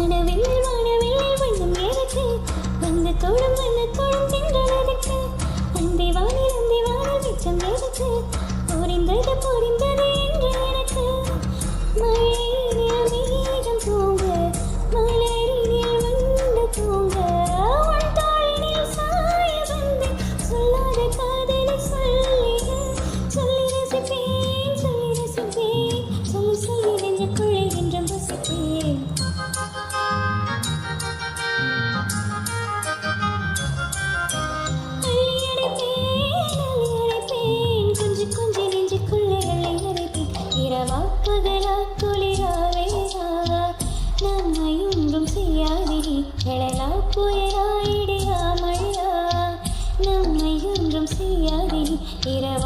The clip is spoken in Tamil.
வண்ணம் எனக்கு வந்து தோடும் தின்றனதுக்கு அந்தி வானில் மிச்சம் எதுக்கு பொறிந்தது என்று எனக்கு மழையினில் மேகம் தூங்க மலரினில் வந்து தூங்க உன் தோளினில் சாய வந்து சொல்லாத காதலை சொல்லி ரசிப்பேன் சொல்லி நெஞ்சுக்குள்ளே என்றும் ரசிப்பேன் கொஞ்சி நெஞ்சுக்குள்ளே அழைப்பேன் இரவா பகலா குளிரா வேறா நம்மை ஒன்றும் செய்யாதிரி எழலா புயலா இடியா மழையா நம்மை ஒன்றும் செய்யாதிரி இரவா